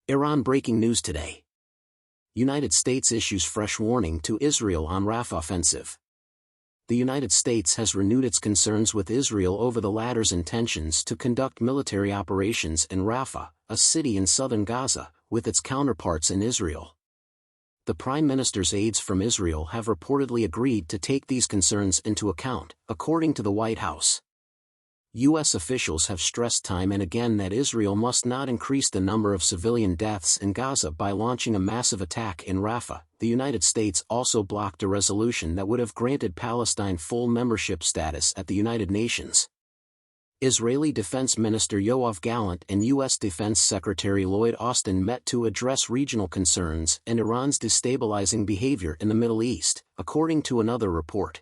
Iran breaking news today. United States issues fresh warning to Israel on Rafah offensive. The United States has renewed its concerns with Israel over the latter's intentions to conduct military operations in Rafah, a city in southern Gaza, with its counterparts in Israel. The Prime Minister's aides from Israel have reportedly agreed to take these concerns into account, according to the White House. U.S. officials have stressed time and again that Israel must not increase the number of civilian deaths in Gaza by launching a massive attack in Rafah. The United States also blocked a resolution that would have granted Palestine full membership status at the United Nations. Israeli Defense Minister Yoav Gallant and U.S. Defense Secretary Lloyd Austin met to address regional concerns and Iran's destabilizing behavior in the Middle East, according to another report.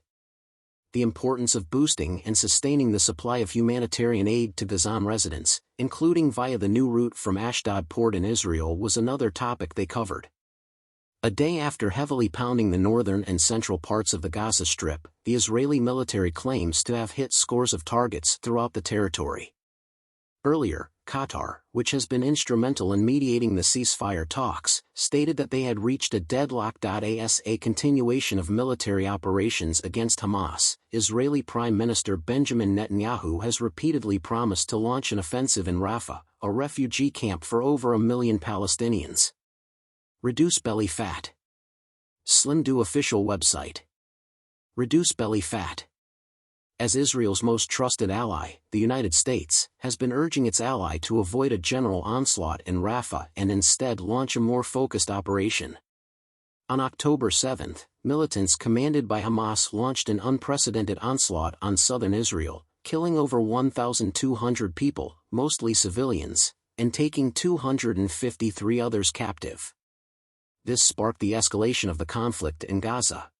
The importance of boosting and sustaining the supply of humanitarian aid to Gazan residents, including via the new route from Ashdod port in Israel, was another topic they covered. A day after heavily pounding the northern and central parts of the Gaza Strip, the Israeli military claims to have hit scores of targets throughout the territory. Earlier, Qatar, which has been instrumental in mediating the ceasefire talks, stated that they had reached a deadlock. As a continuation of military operations against Hamas, Israeli Prime Minister Benjamin Netanyahu has repeatedly promised to launch an offensive in Rafah, a refugee camp for over 1 million Palestinians. Reduce belly fat. Slim Do official website. Reduce belly fat. As Israel's most trusted ally, the United States has been urging its ally to avoid a general onslaught in Rafah and instead launch a more focused operation. On October 7, militants commanded by Hamas launched an unprecedented onslaught on southern Israel, killing over 1,200 people, mostly civilians, and taking 253 others captive. This sparked the escalation of the conflict in Gaza.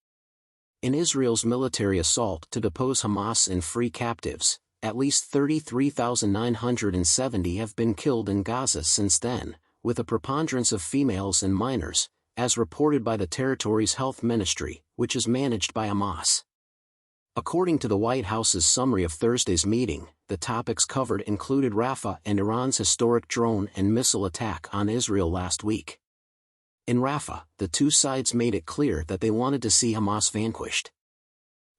In Israel's military assault to depose Hamas and free captives, at least 33,970 have been killed in Gaza since then, with a preponderance of females and minors, as reported by the territory's health ministry, which is managed by Hamas. According to the White House's summary of Thursday's meeting, the topics covered included Rafah and Iran's historic drone and missile attack on Israel last week. In Rafah, the two sides made it clear that they wanted to see Hamas vanquished.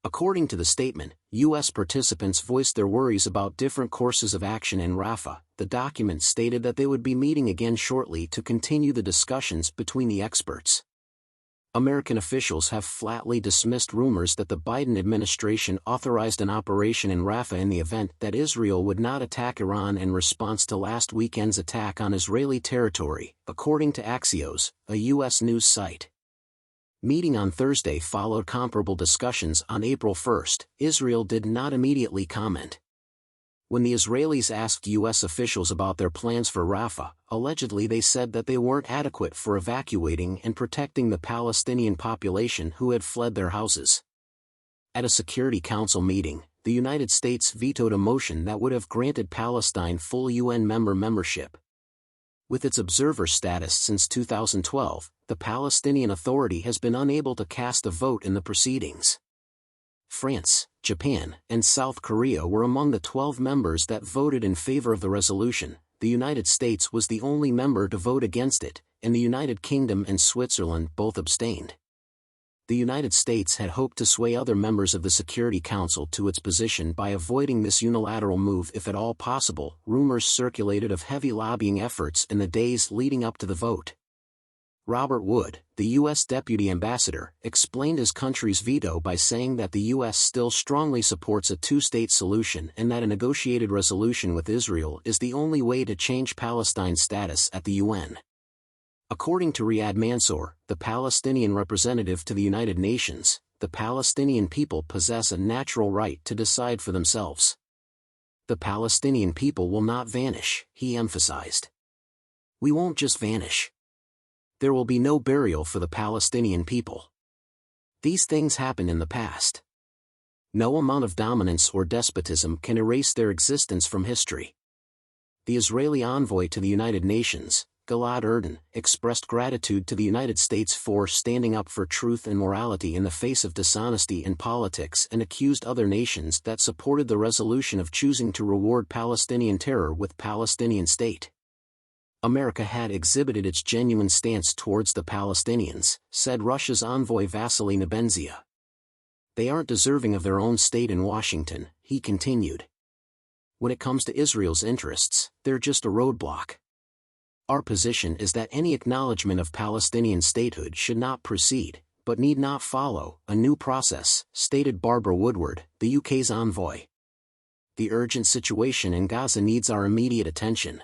According to the statement, U.S. participants voiced their worries about different courses of action in Rafah. The document stated that they would be meeting again shortly to continue the discussions between the experts. American officials have flatly dismissed rumors that the Biden administration authorized an operation in Rafah in the event that Israel would not attack Iran in response to last weekend's attack on Israeli territory, according to Axios, a U.S. news site. Meeting on Thursday followed comparable discussions on April 1. Israel did not immediately comment. When the Israelis asked U.S. officials about their plans for Rafah, allegedly they said that they weren't adequate for evacuating and protecting the Palestinian population who had fled their houses. At a Security Council meeting, the United States vetoed a motion that would have granted Palestine full UN membership. With its observer status since 2012, the Palestinian Authority has been unable to cast a vote in the proceedings. France, Japan, and South Korea were among the 12 members that voted in favor of the resolution. The United States was the only member to vote against it, and the United Kingdom and Switzerland both abstained. The United States had hoped to sway other members of the Security Council to its position by avoiding this unilateral move if at all possible. Rumors circulated of heavy lobbying efforts in the days leading up to the vote. Robert Wood, the U.S. Deputy Ambassador, explained his country's veto by saying that the U.S. still strongly supports a two-state solution and that a negotiated resolution with Israel is the only way to change Palestine's status at the UN. According to Riyad Mansour, the Palestinian representative to the United Nations, the Palestinian people possess a natural right to decide for themselves. The Palestinian people will not vanish, he emphasized. We won't just vanish. There will be no burial for the Palestinian people. These things happened in the past. No amount of dominance or despotism can erase their existence from history. The Israeli envoy to the United Nations, Gilad Erdan, expressed gratitude to the United States for standing up for truth and morality in the face of dishonesty in politics and accused other nations that supported the resolution of choosing to reward Palestinian terror with Palestinian state. America had exhibited its genuine stance towards the Palestinians, said Russia's envoy Vasily Nebenzia. They aren't deserving of their own state in Washington, he continued. When it comes to Israel's interests, they're just a roadblock. Our position is that any acknowledgement of Palestinian statehood should not proceed, but need not follow, a new process, stated Barbara Woodward, the UK's envoy. The urgent situation in Gaza needs our immediate attention.